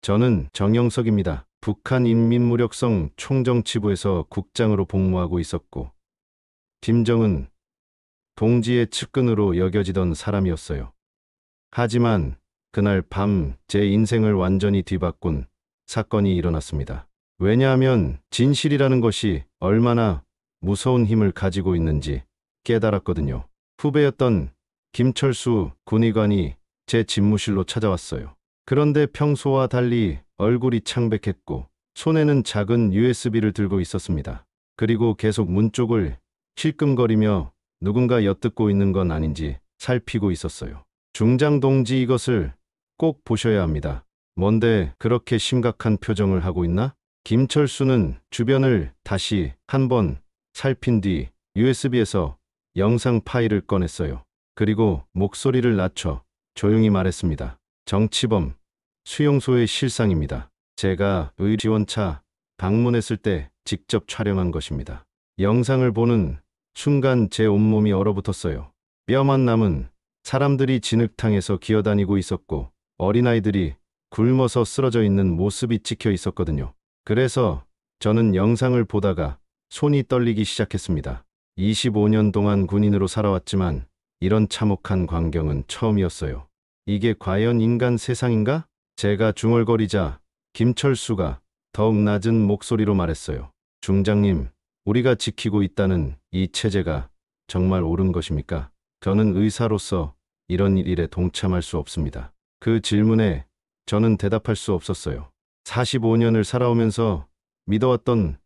저는 정영석입니다. 북한 인민무력성 총정치부에서 국장으로 복무하고 있었고, 김정은 동지의 측근으로 여겨지던 사람이었어요. 하지만 그날 밤 제 인생을 완전히 뒤바꾼 사건이 일어났습니다. 왜냐하면 진실이라는 것이 얼마나 무서운 힘을 가지고 있는지 깨달았거든요. 후배였던 김철수 군의관이 제 집무실로 찾아왔어요. 그런데 평소와 달리 얼굴이 창백했고 손에는 작은 USB를 들고 있었습니다. 그리고 계속 문 쪽을 힐끔거리며 누군가 엿듣고 있는 건 아닌지 살피고 있었어요. 중장 동지, 이것을 꼭 보셔야 합니다. 뭔데 그렇게 심각한 표정을 하고 있나? 김철수는 주변을 다시 한번 살핀 뒤 USB에서 영상 파일을 꺼냈어요. 그리고 목소리를 낮춰 조용히 말했습니다. 정치범, 수용소의 실상입니다. 제가 의지원차 방문했을 때 직접 촬영한 것입니다. 영상을 보는 순간 제 온몸이 얼어붙었어요. 뼈만 남은 사람들이 진흙탕에서 기어다니고 있었고 어린아이들이 굶어서 쓰러져 있는 모습이 찍혀 있었거든요. 그래서 저는 영상을 보다가 손이 떨리기 시작했습니다. 25년 동안 군인으로 살아왔지만 이런 참혹한 광경은 처음이었어요. 이게 과연 인간 세상인가? 제가 중얼거리자 김철수가 더욱 낮은 목소리로 말했어요. 중장님, 우리가 지키고 있다는 이 체제가 정말 옳은 것입니까? 저는 의사로서 이런 일에 동참할 수 없습니다. 그 질문에 저는 대답할 수 없었어요. 45년을 살아오면서 믿어왔던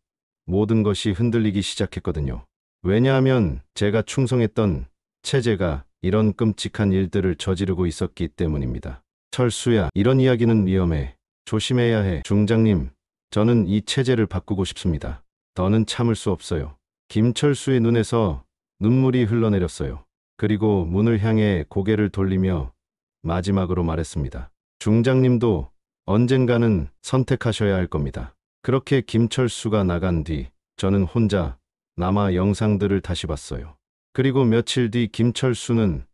모든 것이 흔들리기 시작했거든요. 왜냐하면 제가 충성했던 체제가 이런 끔찍한 일들을 저지르고 있었기 때문입니다. 철수야, 이런 이야기는 위험해. 조심해야 해. 중장님, 저는 이 체제를 바꾸고 싶습니다. 더는 참을 수 없어요. 김철수의 눈에서 눈물이 흘러내렸어요. 그리고 문을 향해 고개를 돌리며 마지막으로 말했습니다. 중장님도 언젠가는 선택하셔야 할 겁니다. 그렇게 김철수가 나간 뒤 저는 혼자 남아 영상들을 다시 봤어요. 그리고 며칠 뒤 김철수는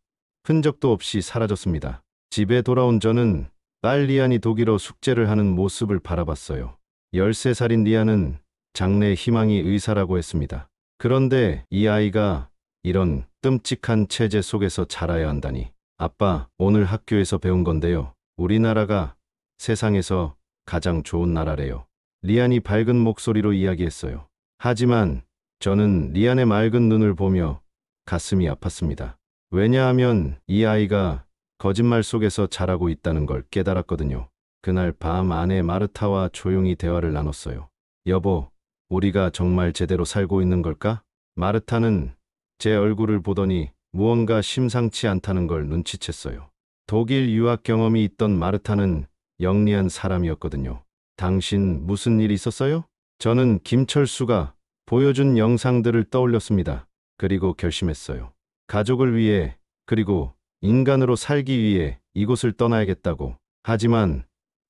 흔적도 없이 사라졌습니다. 집에 돌아온 저는 딸 리안이 독일어 숙제를 하는 모습을 바라봤어요. 13살인 리안은 장래 희망이 의사라고 했습니다. 그런데 이 아이가 이런 끔찍한 체제 속에서 자라야 한다니. 아빠, 오늘 학교에서 배운 건데요. 우리나라가 세상에서 가장 좋은 나라래요. 리안이 밝은 목소리로 이야기했어요. 하지만 저는 리안의 맑은 눈을 보며 가슴이 아팠습니다. 왜냐하면 이 아이가 거짓말 속에서 자라고 있다는 걸 깨달았거든요. 그날 밤 아내 마르타와 조용히 대화를 나눴어요. 여보, 우리가 정말 제대로 살고 있는 걸까? 마르타는 제 얼굴을 보더니 무언가 심상치 않다는 걸 눈치챘어요. 독일 유학 경험이 있던 마르타는 영리한 사람이었거든요. 당신 무슨 일 있었어요? 저는 김철수가 보여준 영상들을 떠올렸습니다. 그리고 결심했어요. 가족을 위해, 그리고 인간으로 살기 위해 이곳을 떠나야겠다고. 하지만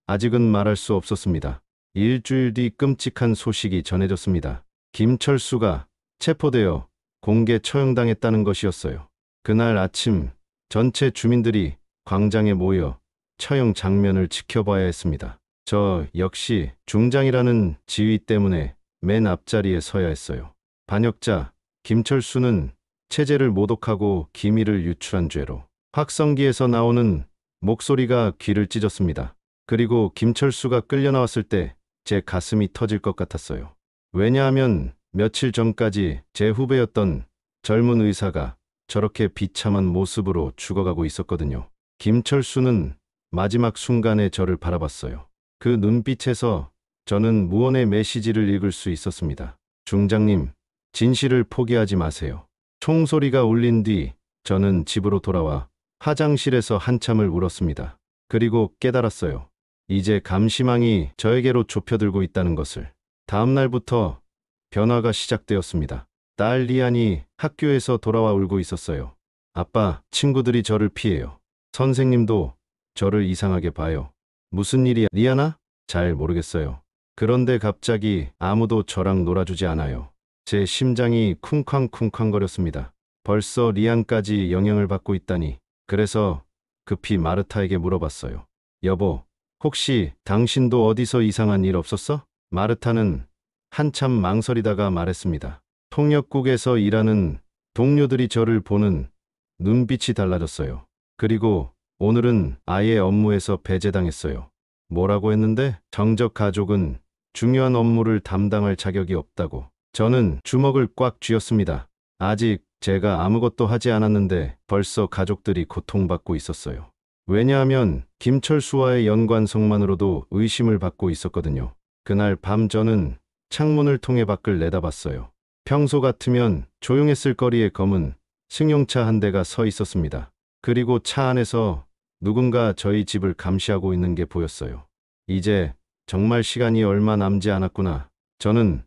아직은 말할 수 없었습니다. 일주일 뒤 끔찍한 소식이 전해졌습니다. 김철수가 체포되어 공개 처형당했다는 것이었어요. 그날 아침 전체 주민들이 광장에 모여 처형 장면을 지켜봐야 했습니다. 저 역시 중장이라는 지위 때문에 맨 앞자리에 서야 했어요. 반역자 김철수는 체제를 모독하고 기밀을 유출한 죄로. 확성기에서 나오는 목소리가 귀를 찢었습니다. 그리고 김철수가 끌려 나왔을 때 제 가슴이 터질 것 같았어요. 왜냐하면 며칠 전까지 제 후배였던 젊은 의사가 저렇게 비참한 모습으로 죽어가고 있었거든요. 김철수는 마지막 순간에 저를 바라봤어요. 그 눈빛에서 저는 무언의 메시지를 읽을 수 있었습니다. 중장님, 진실을 포기하지 마세요. 총소리가 울린 뒤 저는 집으로 돌아와 화장실에서 한참을 울었습니다. 그리고 깨달았어요. 이제 감시망이 저에게로 좁혀들고 있다는 것을. 다음 날부터 변화가 시작되었습니다. 딸 리안이 학교에서 돌아와 울고 있었어요. 아빠, 친구들이 저를 피해요. 선생님도 저를 이상하게 봐요. 무슨 일이야, 리안아? 잘 모르겠어요. 그런데 갑자기 아무도 저랑 놀아주지 않아요. 제 심장이 쿵쾅쿵쾅거렸습니다. 벌써 리안까지 영향을 받고 있다니. 그래서 급히 마르타에게 물어봤어요. 여보, 혹시 당신도 어디서 이상한 일 없었어? 마르타는 한참 망설이다가 말했습니다. 통역국에서 일하는 동료들이 저를 보는 눈빛이 달라졌어요. 그리고 오늘은 아예 업무에서 배제당했어요. 뭐라고 했는데? 정적 가족은 중요한 업무를 담당할 자격이 없다고. 저는 주먹을 꽉 쥐었습니다. 아직 제가 아무것도 하지 않았는데 벌써 가족들이 고통받고 있었어요. 왜냐하면 김철수와의 연관성만으로도 의심을 받고 있었거든요. 그날 밤 저는 창문을 통해 밖을 내다봤어요. 평소 같으면 조용했을 거리에 검은 승용차 한 대가 서 있었습니다. 그리고 차 안에서 누군가 저희 집을 감시하고 있는 게 보였어요. 이제 정말 시간이 얼마 남지 않았구나. 저는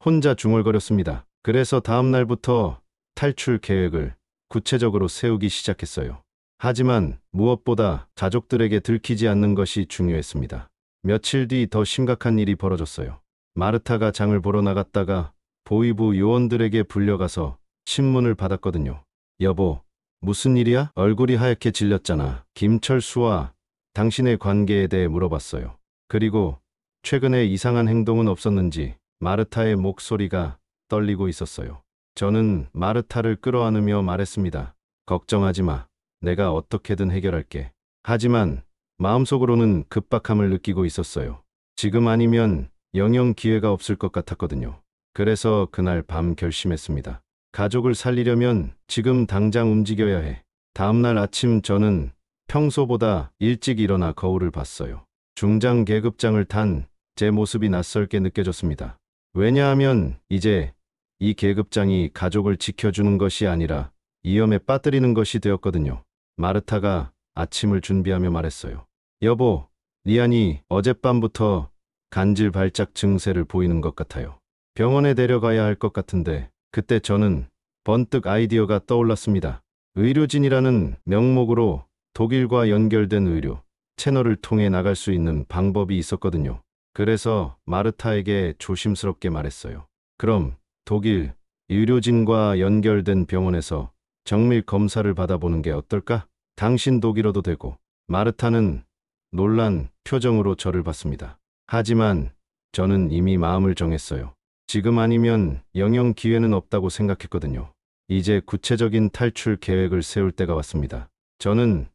혼자 중얼거렸습니다. 그래서 다음 날부터 탈출 계획을 구체적으로 세우기 시작했어요. 하지만 무엇보다 가족들에게 들키지 않는 것이 중요했습니다. 며칠 뒤 더 심각한 일이 벌어졌어요. 마르타가 장을 보러 나갔다가 보위부 요원들에게 불려가서 신문을 받았거든요. 여보, 무슨 일이야? 얼굴이 하얗게 질렸잖아. 김철수와 당신의 관계에 대해 물어봤어요. 그리고 최근에 이상한 행동은 없었는지 마르타의 목소리가 떨리고 있었어요. 저는 마르타를 끌어안으며 말했습니다. 걱정하지 마. 내가 어떻게든 해결할게. 하지만 마음속으로는 급박함을 느끼고 있었어요. 지금 아니면 영영 기회가 없을 것 같았거든요. 그래서 그날 밤 결심했습니다. 가족을 살리려면 지금 당장 움직여야 해. 다음날 아침 저는 평소보다 일찍 일어나 거울을 봤어요. 중장 계급장을 탄 제 모습이 낯설게 느껴졌습니다. 왜냐하면 이제 이 계급장이 가족을 지켜주는 것이 아니라 위험에 빠뜨리는 것이 되었거든요. 마르타가 아침을 준비하며 말했어요. 여보, 리안이 어젯밤부터 간질 발작 증세를 보이는 것 같아요. 병원에 데려가야 할 것 같은데 그때 저는 번뜩 아이디어가 떠올랐습니다. 의료진이라는 명목으로 독일과 연결된 의료 채널을 통해 나갈 수 있는 방법이 있었거든요. 그래서 마르타에게 조심스럽게 말했어요. 그럼 독일 의료진과 연결된 병원에서 정밀 검사를 받아보는 게 어떨까? 당신 독일어도 되고. 마르타는 놀란 표정으로 저를 봤습니다. 하지만 저는 이미 마음을 정했어요. 지금 아니면 영영 기회는 없다고 생각했거든요. 이제 구체적인 탈출 계획을 세울 때가 왔습니다. 저는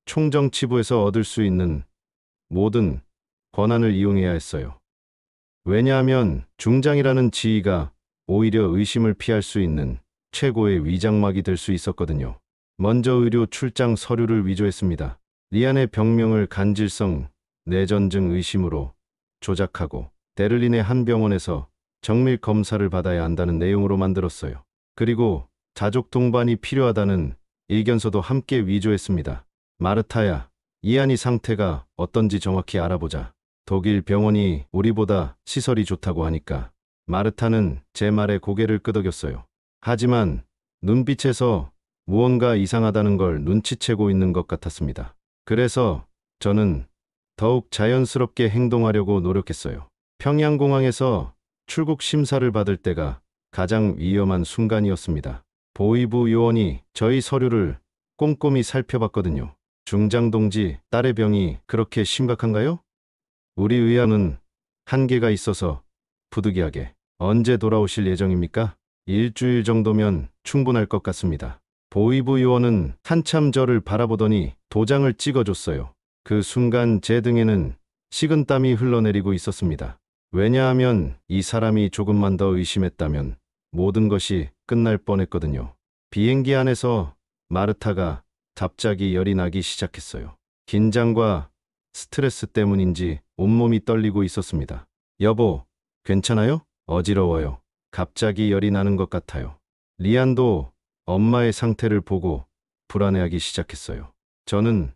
총정치부에서 얻을 수 있는 모든 권한을 이용해야 했어요. 왜냐하면 중장이라는 지위가 오히려 의심을 피할 수 있는 최고의 위장막이 될 수 있었거든요. 먼저 의료 출장 서류를 위조했습니다. 리안의 병명을 간질성 뇌전증 의심으로 조작하고 베를린의 한 병원에서 정밀 검사를 받아야 한다는 내용으로 만들었어요. 그리고 가족 동반이 필요하다는 일견서도 함께 위조했습니다. 마르타야, 이안이 상태가 어떤지 정확히 알아보자. 독일 병원이 우리보다 시설이 좋다고 하니까. 마르타는 제 말에 고개를 끄덕였어요. 하지만 눈빛에서 무언가 이상하다는 걸 눈치채고 있는 것 같았습니다. 그래서 저는 더욱 자연스럽게 행동하려고 노력했어요. 평양공항에서 출국 심사를 받을 때가 가장 위험한 순간이었습니다. 보위부 요원이 저희 서류를 꼼꼼히 살펴봤거든요. 중장 동지, 딸의 병이 그렇게 심각한가요? 우리 의학은 한계가 있어서 부득이하게. 언제 돌아오실 예정입니까? 일주일 정도면 충분할 것 같습니다. 보위부 요원은 한참 저를 바라보더니 도장을 찍어줬어요. 그 순간 제 등에는 식은땀이 흘러내리고 있었습니다. 왜냐하면 이 사람이 조금만 더 의심했다면 모든 것이 끝날 뻔했거든요. 비행기 안에서 마르타가 갑자기 열이 나기 시작했어요. 긴장과 스트레스 때문인지 온몸이 떨리고 있었습니다. 여보, 괜찮아요? 어지러워요. 갑자기 열이 나는 것 같아요. 리안도 엄마의 상태를 보고 불안해하기 시작했어요. 저는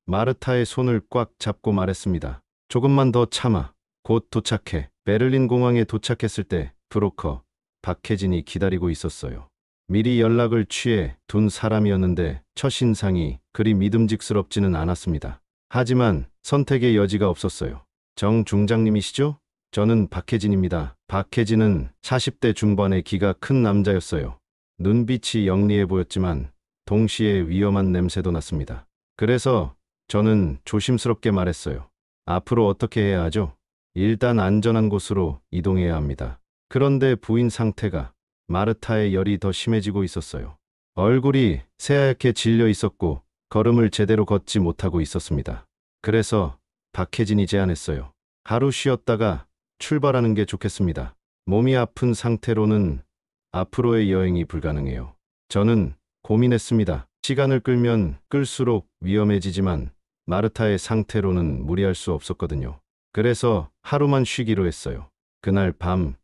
마르타의 손을 꽉 잡고 말했습니다. 조금만 더 참아. 곧 도착해. 베를린 공항에 도착했을 때 브로커 박혜진이 기다리고 있었어요. 미리 연락을 취해 둔 사람이었는데 첫인상이 그리 믿음직스럽지는 않았습니다. 하지만 선택의 여지가 없었어요. 정 중장님이시죠? 저는 박혜진입니다. 박혜진은 40대 중반의 기가 큰 남자였어요. 눈빛이 영리해 보였지만 동시에 위험한 냄새도 났습니다. 그래서 저는 조심스럽게 말했어요. 앞으로 어떻게 해야 하죠? 일단 안전한 곳으로 이동해야 합니다. 그런데 부인 상태가 마르타의 열이 더 심해지고 있었어요. 얼굴이 새하얗게 질려 있었고 걸음을 제대로 걷지 못하고 있었습니다. 그래서 박혜진이 제안했어요. 하루 쉬었다가 출발하는 게 좋겠습니다. 몸이 아픈 상태로는 앞으로의 여행이 불가능해요. 저는 고민했습니다. 시간을 끌면 끌수록 위험해지지만 마르타의 상태로는 무리할 수 없었거든요. 그래서 하루만 쉬기로 했어요. 그날 밤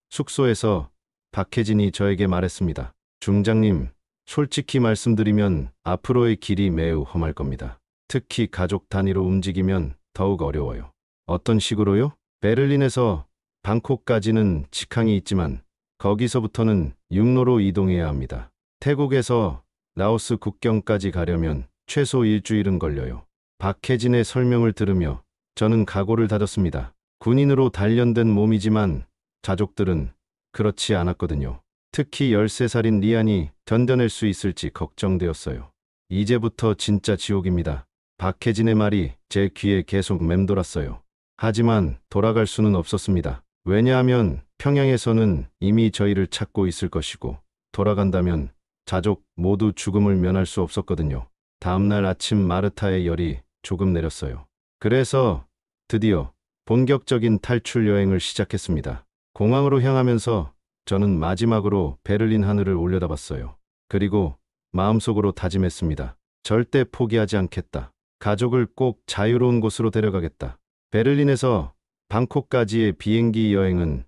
숙소에서 박혜진이 저에게 말했습니다. 중장님, 솔직히 말씀드리면 앞으로의 길이 매우 험할 겁니다. 특히 가족 단위로 움직이면 더욱 어려워요. 어떤 식으로요? 베를린에서 방콕까지는 직항이 있지만 거기서부터는 육로로 이동해야 합니다. 태국에서 라오스 국경까지 가려면 최소 일주일은 걸려요. 박혜진의 설명을 들으며 저는 각오를 다졌습니다. 군인으로 단련된 몸이지만 가족들은 그렇지 않았거든요. 특히 13살인 리안이 견뎌낼 수 있을지 걱정되었어요. 이제부터 진짜 지옥입니다. 박혜진의 말이 제 귀에 계속 맴돌았어요. 하지만 돌아갈 수는 없었습니다. 왜냐하면 평양에서는 이미 저희를 찾고 있을 것이고 돌아간다면 가족 모두 죽음을 면할 수 없었거든요. 다음날 아침 마르타의 열이 조금 내렸어요. 그래서 드디어 본격적인 탈출 여행을 시작했습니다. 공항으로 향하면서 저는 마지막으로 베를린 하늘을 올려다봤어요. 그리고 마음속으로 다짐했습니다. 절대 포기하지 않겠다. 가족을 꼭 자유로운 곳으로 데려가겠다. 베를린에서 방콕까지의 비행기 여행은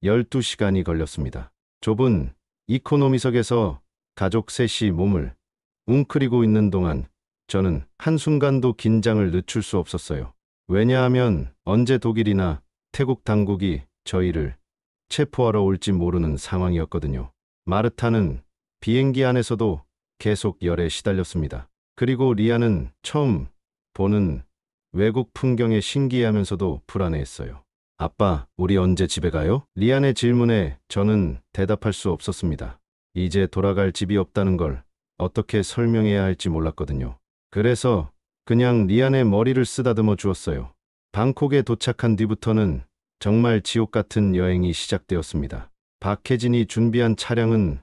12시간이 걸렸습니다. 좁은 이코노미석에서 가족 셋이 몸을 웅크리고 있는 동안 저는 한순간도 긴장을 늦출 수 없었어요. 왜냐하면 언제 독일이나 태국 당국이 저희를 체포하러 올지 모르는 상황이었거든요. 마르타는 비행기 안에서도 계속 열에 시달렸습니다. 그리고 리아는 처음 보는 외국 풍경에 신기해하면서도 불안해했어요. 아빠, 우리 언제 집에 가요? 리안의 질문에 저는 대답할 수 없었습니다. 이제 돌아갈 집이 없다는 걸 어떻게 설명해야 할지 몰랐거든요. 그래서 그냥 리안의 머리를 쓰다듬어 주었어요. 방콕에 도착한 뒤부터는 정말 지옥 같은 여행이 시작되었습니다. 박혜진이 준비한 차량은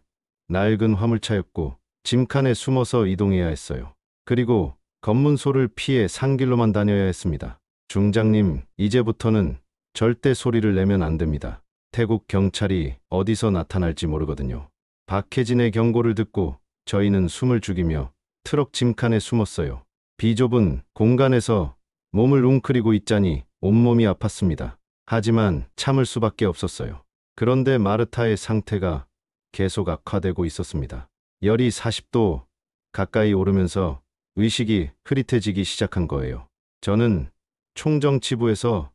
낡은 화물차였고 짐칸에 숨어서 이동해야 했어요. 그리고 검문소를 피해 산길로만 다녀야 했습니다. 중장님, 이제부터는 절대 소리를 내면 안 됩니다. 태국 경찰이 어디서 나타날지 모르거든요. 박혜진의 경고를 듣고 저희는 숨을 죽이며 트럭 짐칸에 숨었어요. 비좁은 공간에서 몸을 웅크리고 있자니 온몸이 아팠습니다. 하지만 참을 수밖에 없었어요. 그런데 마르타의 상태가 계속 악화되고 있었습니다. 열이 40도 가까이 오르면서 의식이 흐릿해지기 시작한 거예요. 저는 총정치부에서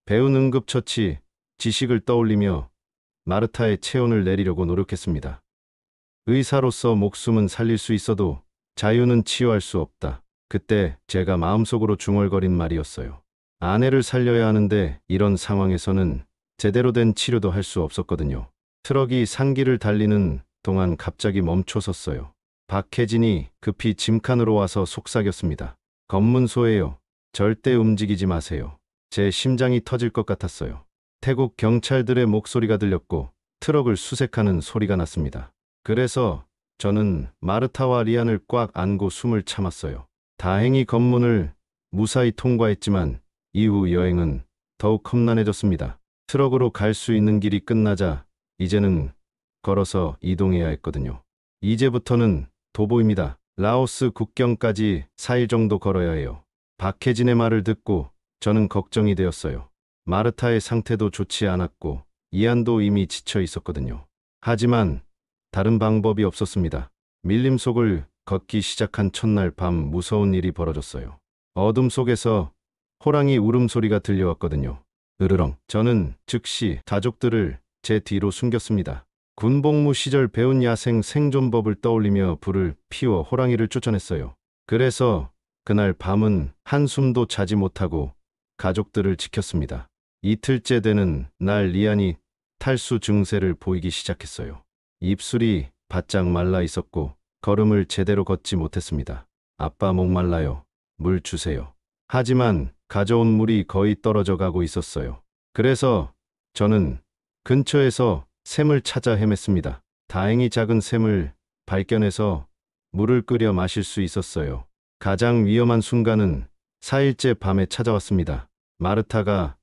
배운 응급처치 지식을 떠올리며 마르타의 체온을 내리려고 노력했습니다. 의사로서 목숨은 살릴 수 있어도 자유는 치유할 수 없다. 그때 제가 마음속으로 중얼거린 말이었어요. 아내를 살려야 하는데 이런 상황에서는 제대로 된 치료도 할 수 없었거든요. 트럭이 산길을 달리는 동안 갑자기 멈춰섰어요. 박혜진이 급히 짐칸으로 와서 속삭였습니다. 검문소예요. 절대 움직이지 마세요. 제 심장이 터질 것 같았어요. 태국 경찰들의 목소리가 들렸고 트럭을 수색하는 소리가 났습니다. 그래서 저는 마르타와 리안을 꽉 안고 숨을 참았어요. 다행히 검문을 무사히 통과했지만 이후 여행은 더욱 험난해졌습니다. 트럭으로 갈 수 있는 길이 끝나자 이제는 걸어서 이동해야 했거든요. 이제부터는 도보입니다. 라오스 국경까지 4일 정도 걸어야 해요. 박혜진의 말을 듣고 저는 걱정이 되었어요. 마르타의 상태도 좋지 않았고 이안도 이미 지쳐 있었거든요. 하지만 다른 방법이 없었습니다. 밀림 속을 걷기 시작한 첫날 밤 무서운 일이 벌어졌어요. 어둠 속에서 호랑이 울음소리가 들려왔거든요. 으르렁. 저는 즉시 가족들을 제 뒤로 숨겼습니다. 군복무 시절 배운 야생 생존법을 떠올리며 불을 피워 호랑이를 쫓아냈어요. 그래서 그날 밤은 한숨도 자지 못하고 가족들을 지켰습니다. 이틀째 되는 날 리안이 탈수 증세를 보이기 시작했어요. 입술이 바짝 말라 있었고 걸음을 제대로 걷지 못했습니다. 아빠 목말라요. 물 주세요. 하지만 가져온 물이 거의 떨어져 가고 있었어요. 그래서 저는 근처에서 샘을 찾아 헤맸습니다. 다행히 작은 샘을 발견해서 물을 끓여 마실 수 있었어요. 가장 위험한 순간은 4일째 밤에 찾아왔습니다. 마르타가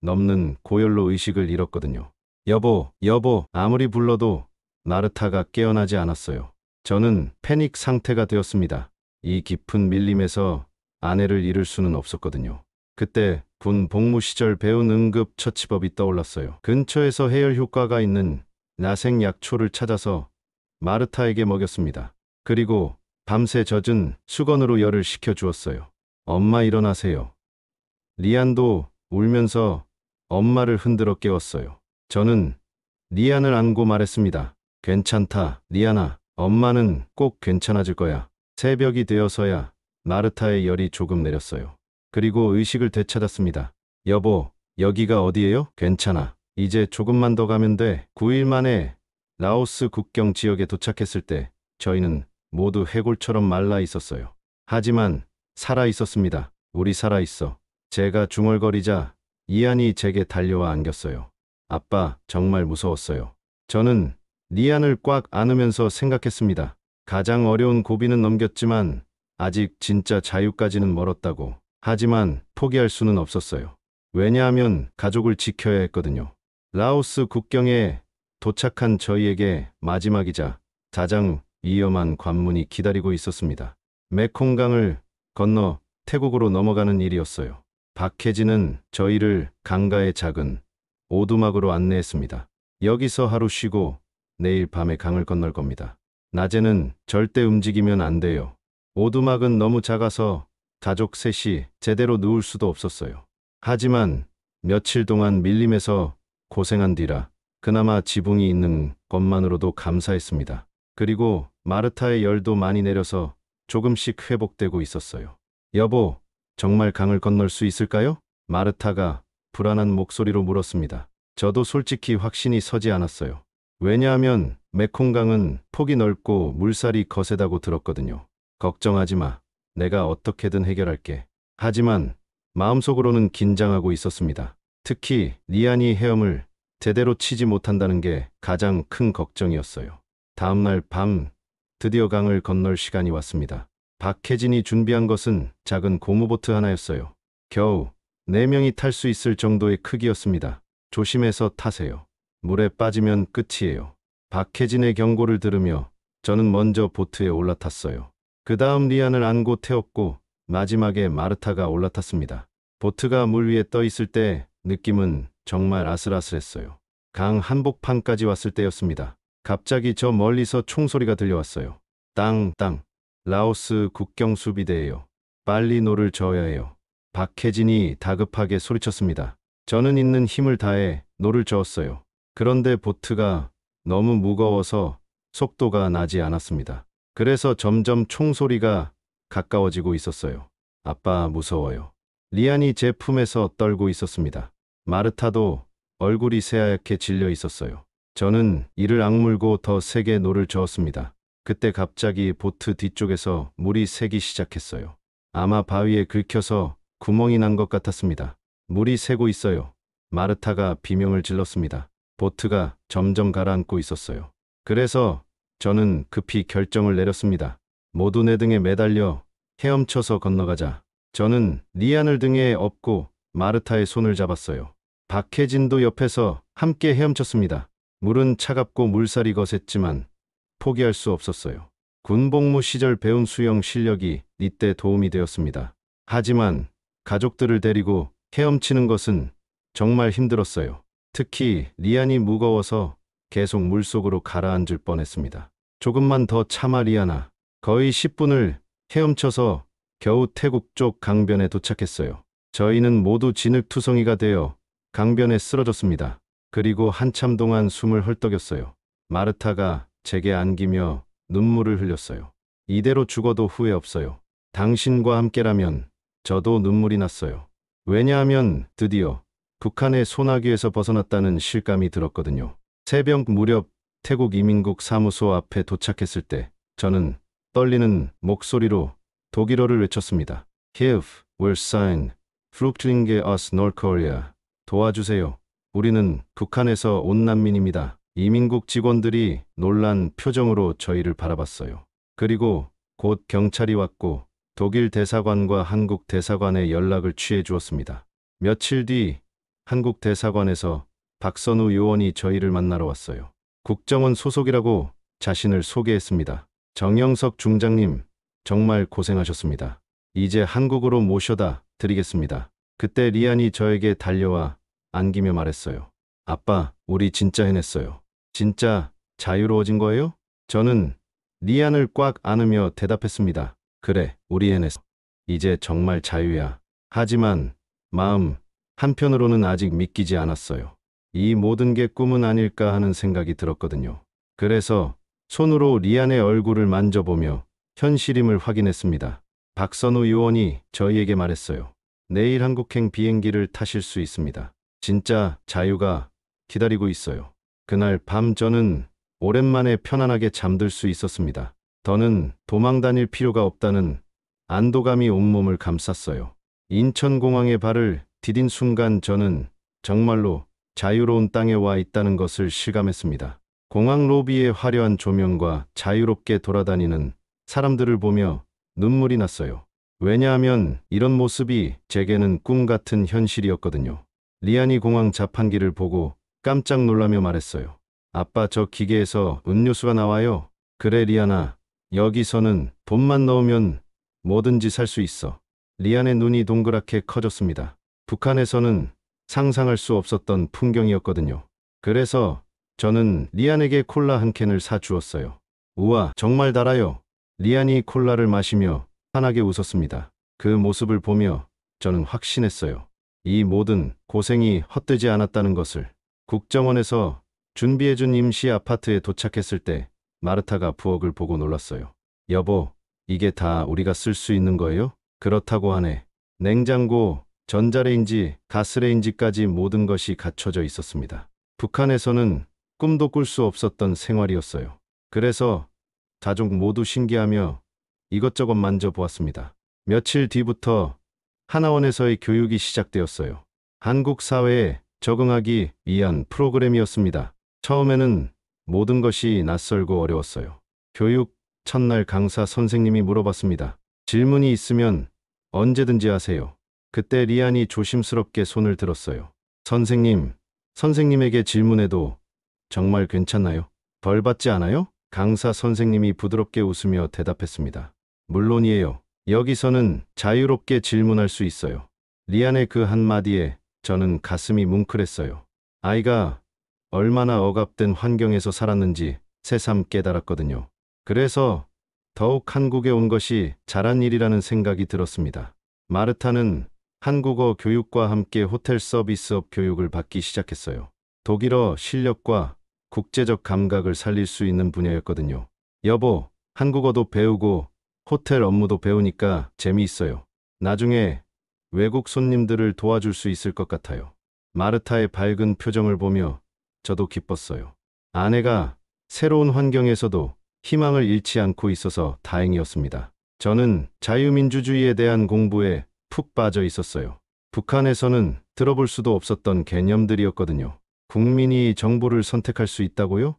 넘는 고열로 의식을 잃었거든요. 여보, 여보, 아무리 불러도 마르타가 깨어나지 않았어요. 저는 패닉 상태가 되었습니다. 이 깊은 밀림에서 아내를 잃을 수는 없었거든요. 그때 군 복무 시절 배운 응급 처치법이 떠올랐어요. 근처에서 해열 효과가 있는 야생 약초를 찾아서 마르타에게 먹였습니다. 그리고 밤새 젖은 수건으로 열을 식혀 주었어요. 엄마 일어나세요. 리안도 울면서 엄마를 흔들어 깨웠어요. 저는 리안을 안고 말했습니다. 괜찮다, 리안아. 엄마는 꼭 괜찮아질 거야. 새벽이 되어서야 마르타의 열이 조금 내렸어요. 그리고 의식을 되찾았습니다. 여보, 여기가 어디예요? 괜찮아. 이제 조금만 더 가면 돼. 9일 만에 라오스 국경 지역에 도착했을 때 저희는 모두 해골처럼 말라 있었어요. 하지만 살아 있었습니다. 우리 살아 있어. 제가 중얼거리자 이안이 제게 달려와 안겼어요. 아빠, 정말 무서웠어요. 저는 리안을 꽉 안으면서 생각했습니다. 가장 어려운 고비는 넘겼지만 아직 진짜 자유까지는 멀었다고. 하지만 포기할 수는 없었어요. 왜냐하면 가족을 지켜야 했거든요. 라오스 국경에 도착한 저희에게 마지막이자 가장 위험한 관문이 기다리고 있었습니다. 메콩강을 건너 태국으로 넘어가는 일이었어요. 박혜진은 저희를 강가의 작은 오두막으로 안내했습니다. 여기서 하루 쉬고 내일 밤에 강을 건널 겁니다. 낮에는 절대 움직이면 안 돼요. 오두막은 너무 작아서 가족 셋이 제대로 누울 수도 없었어요. 하지만 며칠 동안 밀림에서 고생한 뒤라 그나마 지붕이 있는 것만으로도 감사했습니다. 그리고 마르타의 열도 많이 내려서 조금씩 회복되고 있었어요. 여보, 정말 강을 건널 수 있을까요? 마르타가 불안한 목소리로 물었습니다. 저도 솔직히 확신이 서지 않았어요. 왜냐하면 메콩강은 폭이 넓고 물살이 거세다고 들었거든요. 걱정하지 마. 내가 어떻게든 해결할게. 하지만 마음속으로는 긴장하고 있었습니다. 특히 리안이 헤엄을 제대로 치지 못한다는 게 가장 큰 걱정이었어요. 다음날 밤 드디어 강을 건널 시간이 왔습니다. 박혜진이 준비한 것은 작은 고무보트 하나였어요. 겨우 4명이 탈 수 있을 정도의 크기였습니다. 조심해서 타세요. 물에 빠지면 끝이에요. 박혜진의 경고를 들으며 저는 먼저 보트에 올라탔어요. 그 다음 리안을 안고 태웠고 마지막에 마르타가 올라탔습니다. 보트가 물 위에 떠 있을 때 느낌은 정말 아슬아슬했어요. 강 한복판까지 왔을 때였습니다. 갑자기 저 멀리서 총소리가 들려왔어요. 땅. 라오스 국경 수비대예요. 빨리 노를 저어야 해요. 박혜진이 다급하게 소리쳤습니다. 저는 있는 힘을 다해 노를 저었어요. 그런데 보트가 너무 무거워서 속도가 나지 않았습니다. 그래서 점점 총소리가 가까워지고 있었어요. 아빠, 무서워요. 리안이 제 품에서 떨고 있었습니다. 마르타도 얼굴이 새하얗게 질려 있었어요. 저는 이를 악물고 더 세게 노를 저었습니다. 그때 갑자기 보트 뒤쪽에서 물이 새기 시작했어요. 아마 바위에 긁혀서 구멍이 난 것 같았습니다. 물이 새고 있어요. 마르타가 비명을 질렀습니다. 보트가 점점 가라앉고 있었어요. 그래서 저는 급히 결정을 내렸습니다. 모두 내 등에 매달려 헤엄쳐서 건너가자. 저는 리안을 등에 업고 마르타의 손을 잡았어요. 박혜진도 옆에서 함께 헤엄쳤습니다. 물은 차갑고 물살이 거셌지만 포기할 수 없었어요. 군복무 시절 배운 수영 실력이 이때 도움이 되었습니다. 하지만 가족들을 데리고 헤엄치는 것은 정말 힘들었어요. 특히 리안이 무거워서 계속 물속으로 가라앉을 뻔했습니다. 조금만 더 참아, 리안아. 거의 10분을 헤엄쳐서 겨우 태국 쪽 강변에 도착했어요. 저희는 모두 진흙투성이가 되어 강변에 쓰러졌습니다. 그리고 한참 동안 숨을 헐떡였어요. 마르타가 제게 안기며 눈물을 흘렸어요. 이대로 죽어도 후회 없어요. 당신과 함께라면 저도 눈물이 났어요. 왜냐하면 드디어 북한의 소나기에서 벗어났다는 실감이 들었거든요. 새벽 무렵 태국 이민국 사무소 앞에 도착했을 때 저는 떨리는 목소리로 독일어를 외쳤습니다. Here, we're signed. Flüchtlinge aus Nordkorea. 도와주세요. 우리는 북한에서 온 난민입니다. 이민국 직원들이 놀란 표정으로 저희를 바라봤어요. 그리고 곧 경찰이 왔고 독일 대사관과 한국 대사관에 연락을 취해 주었습니다. 며칠 뒤 한국 대사관에서 박선우 요원이 저희를 만나러 왔어요. 국정원 소속이라고 자신을 소개했습니다. 정영석 중장님, 정말 고생하셨습니다. 이제 한국으로 모셔다 드리겠습니다. 그때 리안이 저에게 달려와 안기며 말했어요. 아빠, 우리 진짜 해냈어요. 진짜 자유로워진 거예요? 저는 리안을 꽉 안으며 대답했습니다. 그래, 우리 해냈어. 이제 정말 자유야. 하지만 마음 한편으로는 아직 믿기지 않았어요. 이 모든 게 꿈은 아닐까 하는 생각이 들었거든요. 그래서 손으로 리안의 얼굴을 만져보며 현실임을 확인했습니다. 박선우 요원이 저희에게 말했어요. 내일 한국행 비행기를 타실 수 있습니다. 진짜 자유가 기다리고 있어요. 그날 밤 저는 오랜만에 편안하게 잠들 수 있었습니다. 더는 도망 다닐 필요가 없다는 안도감이 온몸을 감쌌어요. 인천공항에 발을 디딘 순간 저는 정말로 자유로운 땅에 와 있다는 것을 실감했습니다. 공항 로비의 화려한 조명과 자유롭게 돌아다니는 사람들을 보며 눈물이 났어요. 왜냐하면 이런 모습이 제게는 꿈 같은 현실이었거든요. 리안이 공항 자판기를 보고 깜짝 놀라며 말했어요. 아빠, 저 기계에서 음료수가 나와요. 그래 리안아, 여기서는 돈만 넣으면 뭐든지 살 수 있어. 리안의 눈이 동그랗게 커졌습니다. 북한에서는 상상할 수 없었던 풍경이었거든요. 그래서 저는 리안에게 콜라 한 캔을 사주었어요. 우와, 정말 달아요. 리안이 콜라를 마시며 환하게 웃었습니다. 그 모습을 보며 저는 확신했어요. 이 모든 고생이 헛되지 않았다는 것을. 국정원에서 준비해준 임시 아파트에 도착했을 때 마르타가 부엌을 보고 놀랐어요. 여보, 이게 다 우리가 쓸 수 있는 거예요? 그렇다고 하네. 냉장고, 전자레인지, 가스레인지까지 모든 것이 갖춰져 있었습니다. 북한에서는 꿈도 꿀 수 없었던 생활이었어요. 그래서 가족 모두 신기하며 이것저것 만져보았습니다. 며칠 뒤부터 하나원에서의 교육이 시작되었어요. 한국 사회에 적응하기 위한 프로그램이었습니다. 처음에는 모든 것이 낯설고 어려웠어요. 교육 첫날 강사 선생님이 물어봤습니다. 질문이 있으면 언제든지 하세요. 그때 리안이 조심스럽게 손을 들었어요. 선생님에게 질문해도 정말 괜찮나요? 벌 받지 않아요? 강사 선생님이 부드럽게 웃으며 대답했습니다. 물론이에요. 여기서는 자유롭게 질문할 수 있어요. 리안의 그 한마디에 저는 가슴이 뭉클했어요. 아이가 얼마나 억압된 환경에서 살았는지 새삼 깨달았거든요. 그래서 더욱 한국에 온 것이 잘한 일이라는 생각이 들었습니다. 마르타는 한국어 교육과 함께 호텔 서비스업 교육을 받기 시작했어요. 독일어 실력과 국제적 감각을 살릴 수 있는 분야였거든요. 여보, 한국어도 배우고 호텔 업무도 배우니까 재미있어요. 나중에 외국 손님들을 도와줄 수 있을 것 같아요. 마르타의 밝은 표정을 보며 저도 기뻤어요. 아내가 새로운 환경에서도 희망을 잃지 않고 있어서 다행이었습니다. 저는 자유민주주의에 대한 공부에 푹 빠져 있었어요. 북한에서는 들어볼 수도 없었던 개념들이었거든요. 국민이 정보를 선택할 수 있다고요?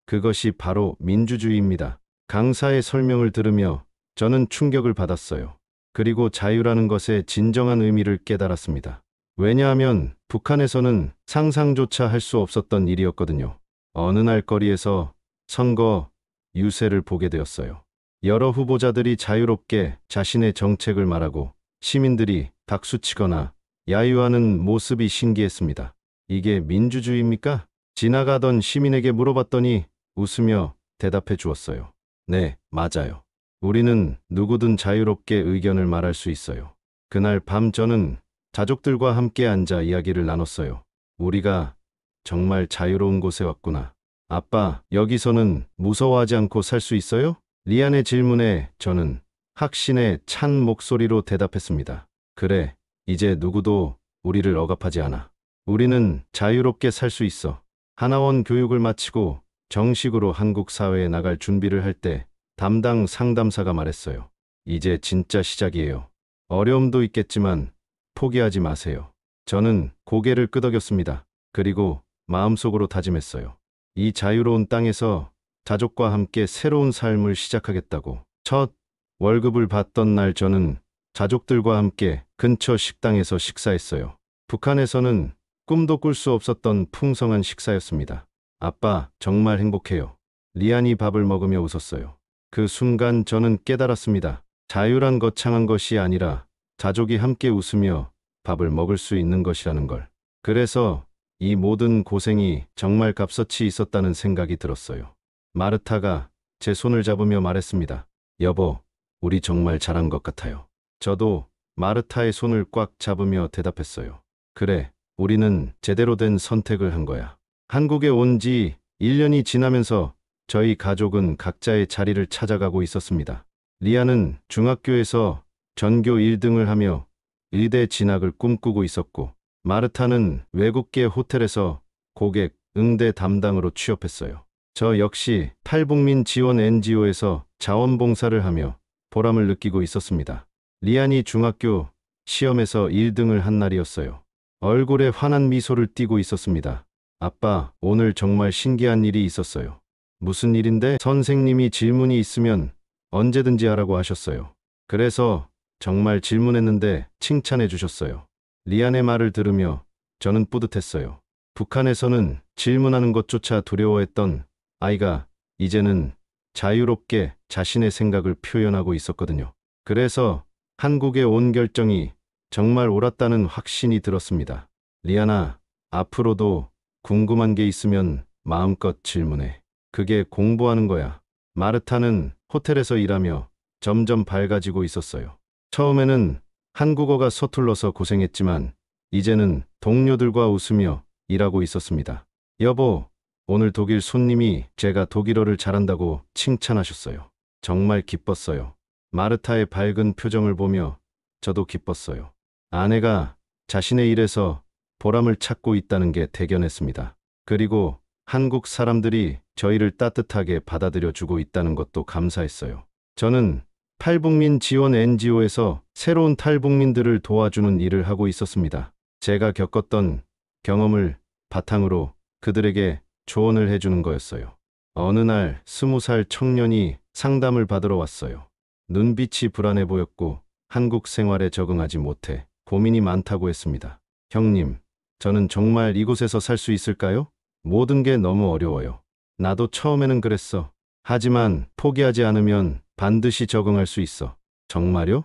그것이 바로 민주주의입니다. 강사의 설명을 들으며 저는 충격을 받았어요. 그리고 자유라는 것의 진정한 의미를 깨달았습니다. 왜냐하면 북한에서는 상상조차 할 수 없었던 일이었거든요. 어느 날 거리에서 선거 유세를 보게 되었어요. 여러 후보자들이 자유롭게 자신의 정책을 말하고 시민들이 박수치거나 야유하는 모습이 신기했습니다. 이게 민주주의입니까? 지나가던 시민에게 물어봤더니 웃으며 대답해 주었어요. 네, 맞아요. 우리는 누구든 자유롭게 의견을 말할 수 있어요. 그날 밤 저는 가족들과 함께 앉아 이야기를 나눴어요. 우리가 정말 자유로운 곳에 왔구나. 아빠, 여기서는 무서워하지 않고 살 수 있어요? 리안의 질문에 저는 확신에 찬 목소리로 대답했습니다. 그래, 이제 누구도 우리를 억압하지 않아. 우리는 자유롭게 살 수 있어. 하나원 교육을 마치고 정식으로 한국 사회에 나갈 준비를 할 때 담당 상담사가 말했어요. 이제 진짜 시작이에요. 어려움도 있겠지만 포기하지 마세요. 저는 고개를 끄덕였습니다. 그리고 마음속으로 다짐했어요. 이 자유로운 땅에서 가족과 함께 새로운 삶을 시작하겠다고. 첫 월급을 받던 날 저는 가족들과 함께 근처 식당에서 식사했어요. 북한에서는 꿈도 꿀 수 없었던 풍성한 식사였습니다. 아빠, 정말 행복해요. 리안이 밥을 먹으며 웃었어요. 그 순간 저는 깨달았습니다. 자유란 거창한 것이 아니라 가족이 함께 웃으며 밥을 먹을 수 있는 것이라는 걸. 그래서 이 모든 고생이 정말 값어치 있었다는 생각이 들었어요. 마르타가 제 손을 잡으며 말했습니다. 여보, 우리 정말 잘한 것 같아요. 저도 마르타의 손을 꽉 잡으며 대답했어요. 그래, 우리는 제대로 된 선택을 한 거야. 한국에 온 지 1년이 지나면서 저희 가족은 각자의 자리를 찾아가고 있었습니다. 리아는 중학교에서 전교 1등을 하며 의대 진학을 꿈꾸고 있었고, 마르타는 외국계 호텔에서 고객 응대 담당으로 취업했어요. 저 역시 탈북민 지원 NGO에서 자원봉사를 하며 보람을 느끼고 있었습니다. 리안이 중학교 시험에서 1등을 한 날이었어요. 얼굴에 환한 미소를 띠고 있었습니다. 아빠, 오늘 정말 신기한 일이 있었어요. 무슨 일인데? 선생님이 질문이 있으면 언제든지 하라고 하셨어요. 그래서 정말 질문했는데 칭찬해 주셨어요. 리안의 말을 들으며 저는 뿌듯했어요. 북한에서는 질문하는 것조차 두려워했던 아이가 이제는 자유롭게 자신의 생각을 표현하고 있었거든요. 그래서 한국에 온 결정이 정말 옳았다는 확신이 들었습니다. 리안아, 앞으로도 궁금한 게 있으면 마음껏 질문해. 그게 공부하는 거야. 마르타는 호텔에서 일하며 점점 밝아지고 있었어요. 처음에는 한국어가 서툴러서 고생했지만 이제는 동료들과 웃으며 일하고 있었습니다. 여보, 오늘 독일 손님이 제가 독일어를 잘한다고 칭찬하셨어요. 정말 기뻤어요. 마르타의 밝은 표정을 보며 저도 기뻤어요. 아내가 자신의 일에서 보람을 찾고 있다는 게 대견했습니다. 그리고 한국 사람들이 저희를 따뜻하게 받아들여 주고 있다는 것도 감사했어요. 저는 탈북민 지원 NGO에서 새로운 탈북민들을 도와주는 일을 하고 있었습니다. 제가 겪었던 경험을 바탕으로 그들에게 조언을 해주는 거였어요. 어느 날 20살 청년이 상담을 받으러 왔어요. 눈빛이 불안해 보였고 한국 생활에 적응하지 못해 고민이 많다고 했습니다. 형님, 저는 정말 이곳에서 살 수 있을까요? 모든 게 너무 어려워요. 나도 처음에는 그랬어. 하지만 포기하지 않으면 반드시 적응할 수 있어. 정말요?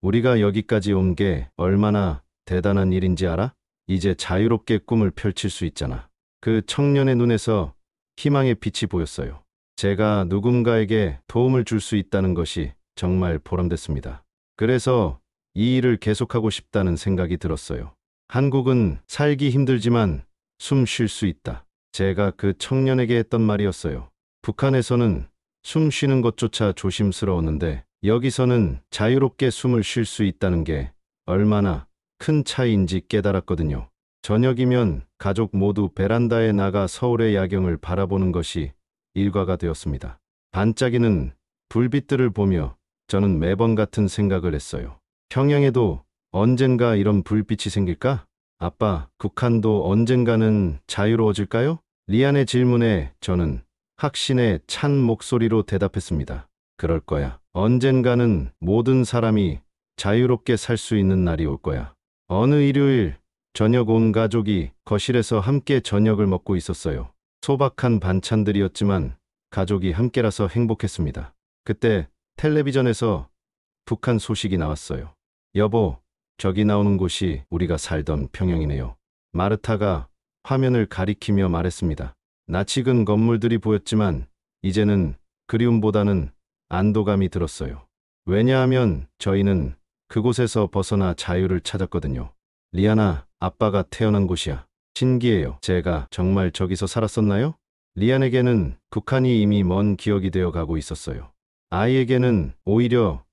우리가 여기까지 온 게 얼마나 대단한 일인지 알아? 이제 자유롭게 꿈을 펼칠 수 있잖아. 그 청년의 눈에서 희망의 빛이 보였어요. 제가 누군가에게 도움을 줄 수 있다는 것이 정말 보람됐습니다. 그래서 이 일을 계속하고 싶다는 생각이 들었어요. 한국은 살기 힘들지만 숨 쉴 수 있다. 제가 그 청년에게 했던 말이었어요. 북한에서는 숨 쉬는 것조차 조심스러웠는데 여기서는 자유롭게 숨을 쉴 수 있다는 게 얼마나 큰 차이인지 깨달았거든요. 저녁이면 가족 모두 베란다에 나가 서울의 야경을 바라보는 것이 일과가 되었습니다. 반짝이는 불빛들을 보며 저는 매번 같은 생각을 했어요. 평양에도 언젠가 이런 불빛이 생길까? 아빠, 북한도 언젠가는 자유로워질까요? 리안의 질문에 저는 확신에 찬 목소리로 대답했습니다. 그럴 거야. 언젠가는 모든 사람이 자유롭게 살 수 있는 날이 올 거야. 어느 일요일 저녁 온 가족이 거실에서 함께 저녁을 먹고 있었어요. 소박한 반찬들이었지만 가족이 함께라서 행복했습니다. 그때 텔레비전에서 북한 소식이 나왔어요. 여보, 저기 나오는 곳이 우리가 살던 평양이네요. 마르타가 화면을 가리키며 말했습니다. 낯익은 건물들이 보였지만 이제는 그리움보다는 안도감이 들었어요. 왜냐하면 저희는 그곳에서 벗어나 자유를 찾았거든요. 리안아, 아빠가 태어난 곳이야. 신기해요. 제가 정말 저기서 살았었나요? 리안에게는 북한이 이미 먼 기억이 되어 가고 있었어요. 아이에게는 오히려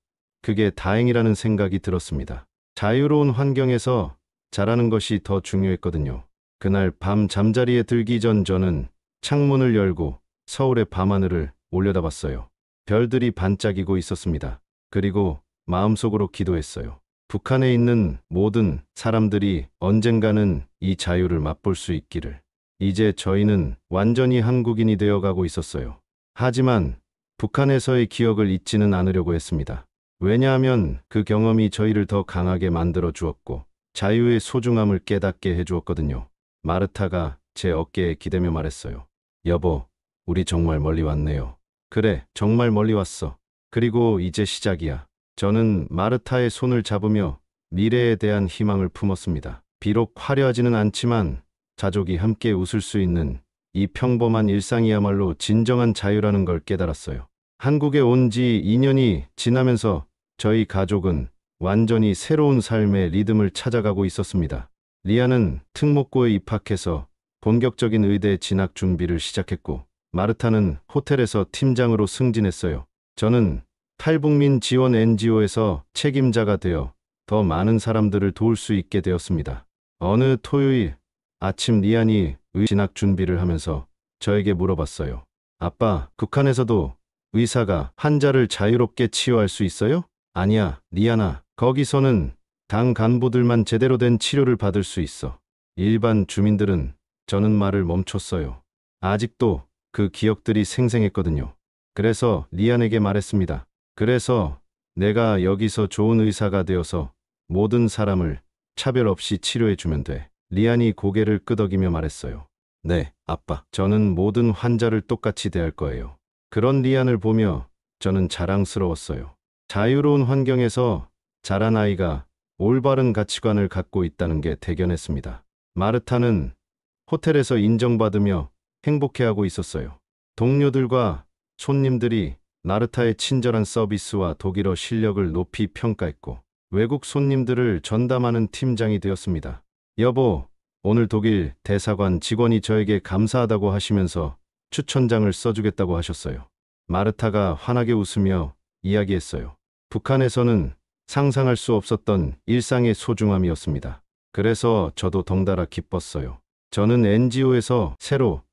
그게 다행이라는 생각이 들었습니다. 자유로운 환경에서 자라는 것이 더 중요했거든요. 그날 밤 잠자리에 들기 전 저는 창문을 열고 서울의 밤하늘을 올려다봤어요. 별들이 반짝이고 있었습니다. 그리고 마음속으로 기도했어요. 북한에 있는 모든 사람들이 언젠가는 이 자유를 맛볼 수 있기를. 이제 저희는 완전히 한국인이 되어가고 있었어요. 하지만 북한에서의 기억을 잊지는 않으려고 했습니다. 왜냐하면 그 경험이 저희를 더 강하게 만들어 주었고 자유의 소중함을 깨닫게 해주었거든요. 마르타가 제 어깨에 기대며 말했어요. 여보, 우리 정말 멀리 왔네요. 그래, 정말 멀리 왔어. 그리고 이제 시작이야. 저는 마르타의 손을 잡으며 미래에 대한 희망을 품었습니다. 비록 화려하지는 않지만 가족이 함께 웃을 수 있는 이 평범한 일상이야말로 진정한 자유라는 걸 깨달았어요. 한국에 온 지 2년이 지나면서 저희 가족은 완전히 새로운 삶의 리듬을 찾아가고 있었습니다. 리아는 특목고에 입학해서 본격적인 의대 진학 준비를 시작했고, 마르타는 호텔에서 팀장으로 승진했어요. 저는 탈북민 지원 NGO에서 책임자가 되어 더 많은 사람들을 도울 수 있게 되었습니다. 어느 토요일 아침 리안이 진학 준비를 하면서 저에게 물어봤어요. 아빠, 북한에서도 의사가 환자를 자유롭게 치유할 수 있어요? 아니야, 리안아. 거기서는 당 간부들만 제대로 된 치료를 받을 수 있어. 일반 주민들은. 저는 말을 멈췄어요. 아직도 그 기억들이 생생했거든요. 그래서 리안에게 말했습니다. 그래서 내가 여기서 좋은 의사가 되어서 모든 사람을 차별 없이 치료해주면 돼. 리안이 고개를 끄덕이며 말했어요. 네, 아빠. 저는 모든 환자를 똑같이 대할 거예요. 그런 리안을 보며 저는 자랑스러웠어요. 자유로운 환경에서 자란 아이가 올바른 가치관을 갖고 있다는 게 대견했습니다. 마르타는 호텔에서 인정받으며 행복해하고 있었어요. 동료들과 손님들이 마르타의 친절한 서비스와 독일어 실력을 높이 평가했고, 외국 손님들을 전담하는 팀장이 되었습니다. 여보, 오늘 독일 대사관 직원이 저에게 감사하다고 하시면서 추천장을 써주겠다고 하셨어요. 마르타가 환하게 웃으며 이야기했어요. 북한에서는 상상할 수 없었던 일상의 소중함이었습니다. 그래서 저도 덩달아 기뻤어요. 저는 NGO에서 새로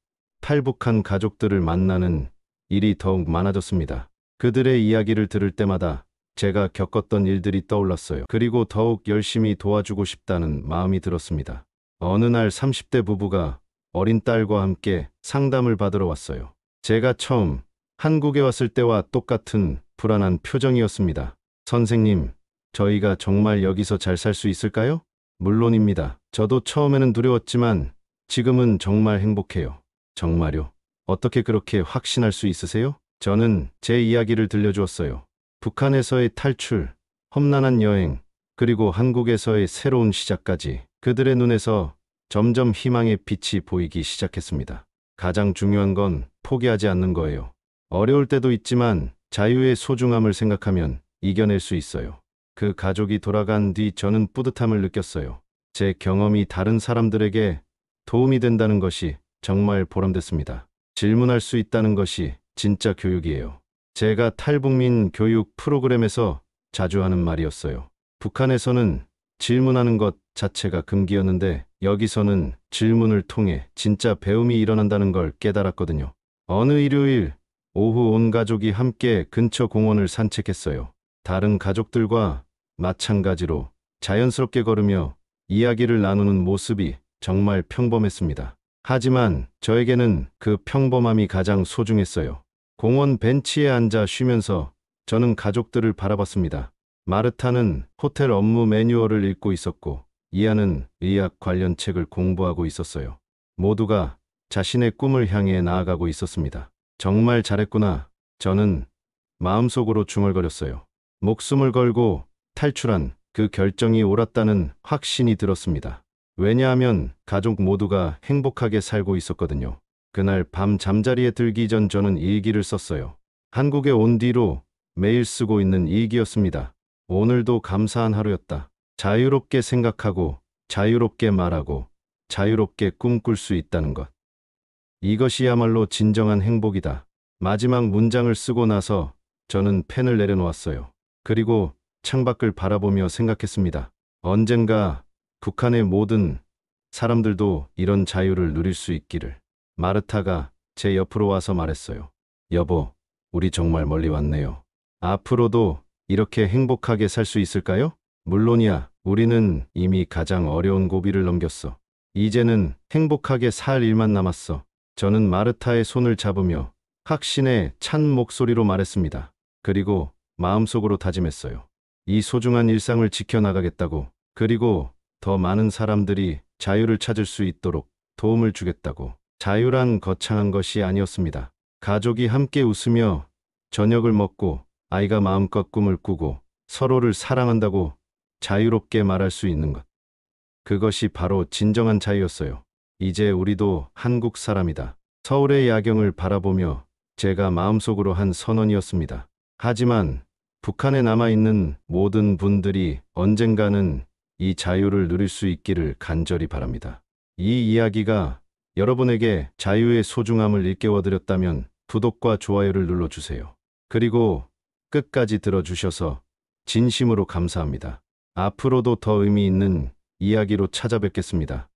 탈북한 가족들을 만나는 일이 더욱 많아졌습니다. 그들의 이야기를 들을 때마다 제가 겪었던 일들이 떠올랐어요. 그리고 더욱 열심히 도와주고 싶다는 마음이 들었습니다. 어느 날 30대 부부가 어린 딸과 함께 상담을 받으러 왔어요. 제가 처음 한국에 왔을 때와 똑같은 불안한 표정이었습니다. 선생님, 저희가 정말 여기서 잘 살 수 있을까요? 물론입니다. 저도 처음에는 두려웠지만 지금은 정말 행복해요. 정말요? 어떻게 그렇게 확신할 수 있으세요? 저는 제 이야기를 들려주었어요. 북한에서의 탈출, 험난한 여행, 그리고 한국에서의 새로운 시작까지 그들의 눈에서 점점 희망의 빛이 보이기 시작했습니다. 가장 중요한 건 포기하지 않는 거예요. 어려울 때도 있지만 자유의 소중함을 생각하면 이겨낼 수 있어요. 그 가족이 돌아간 뒤 저는 뿌듯함을 느꼈어요. 제 경험이 다른 사람들에게 도움이 된다는 것이 정말 보람됐습니다. 질문할 수 있다는 것이 진짜 교육이에요. 제가 탈북민 교육 프로그램에서 자주 하는 말이었어요. 북한에서는 질문하는 것 자체가 금기였는데 여기서는 질문을 통해 진짜 배움이 일어난다는 걸 깨달았거든요. 어느 일요일 오후 온 가족이 함께 근처 공원을 산책했어요. 다른 가족들과 마찬가지로 자연스럽게 걸으며 이야기를 나누는 모습이 정말 평범했습니다. 하지만 저에게는 그 평범함이 가장 소중했어요. 공원 벤치에 앉아 쉬면서 저는 가족들을 바라봤습니다. 마르타는 호텔 업무 매뉴얼을 읽고 있었고, 이안은 의학 관련 책을 공부하고 있었어요. 모두가 자신의 꿈을 향해 나아가고 있었습니다. 정말 잘했구나. 저는 마음속으로 중얼거렸어요. 목숨을 걸고 탈출한 그 결정이 옳았다는 확신이 들었습니다. 왜냐하면 가족 모두가 행복하게 살고 있었거든요. 그날 밤 잠자리에 들기 전 저는 일기를 썼어요. 한국에 온 뒤로 매일 쓰고 있는 일기였습니다. 오늘도 감사한 하루였다. 자유롭게 생각하고, 자유롭게 말하고, 자유롭게 꿈꿀 수 있다는 것. 이것이야말로 진정한 행복이다. 마지막 문장을 쓰고 나서 저는 펜을 내려놓았어요. 그리고 창밖을 바라보며 생각했습니다. 언젠가 북한의 모든 사람들도 이런 자유를 누릴 수 있기를. 마르타가 제 옆으로 와서 말했어요. 여보, 우리 정말 멀리 왔네요. 앞으로도 이렇게 행복하게 살 수 있을까요? 물론이야, 우리는 이미 가장 어려운 고비를 넘겼어. 이제는 행복하게 살 일만 남았어. 저는 마르타의 손을 잡으며 확신에 찬 목소리로 말했습니다. 그리고 마음속으로 다짐했어요. 이 소중한 일상을 지켜나가겠다고, 그리고 더 많은 사람들이 자유를 찾을 수 있도록 도움을 주겠다고. 자유란 거창한 것이 아니었습니다. 가족이 함께 웃으며 저녁을 먹고 아이가 마음껏 꿈을 꾸고 서로를 사랑한다고 자유롭게 말할 수 있는 것. 그것이 바로 진정한 자유였어요. 이제 우리도 한국 사람이다. 서울의 야경을 바라보며 제가 마음속으로 한 선언이었습니다. 하지만 북한에 남아있는 모든 분들이 언젠가는 이 자유를 누릴 수 있기를 간절히 바랍니다. 이 이야기가 여러분에게 자유의 소중함을 일깨워드렸다면 구독과 좋아요를 눌러주세요. 그리고 끝까지 들어주셔서 진심으로 감사합니다. 앞으로도 더 의미 있는 이야기로 찾아뵙겠습니다.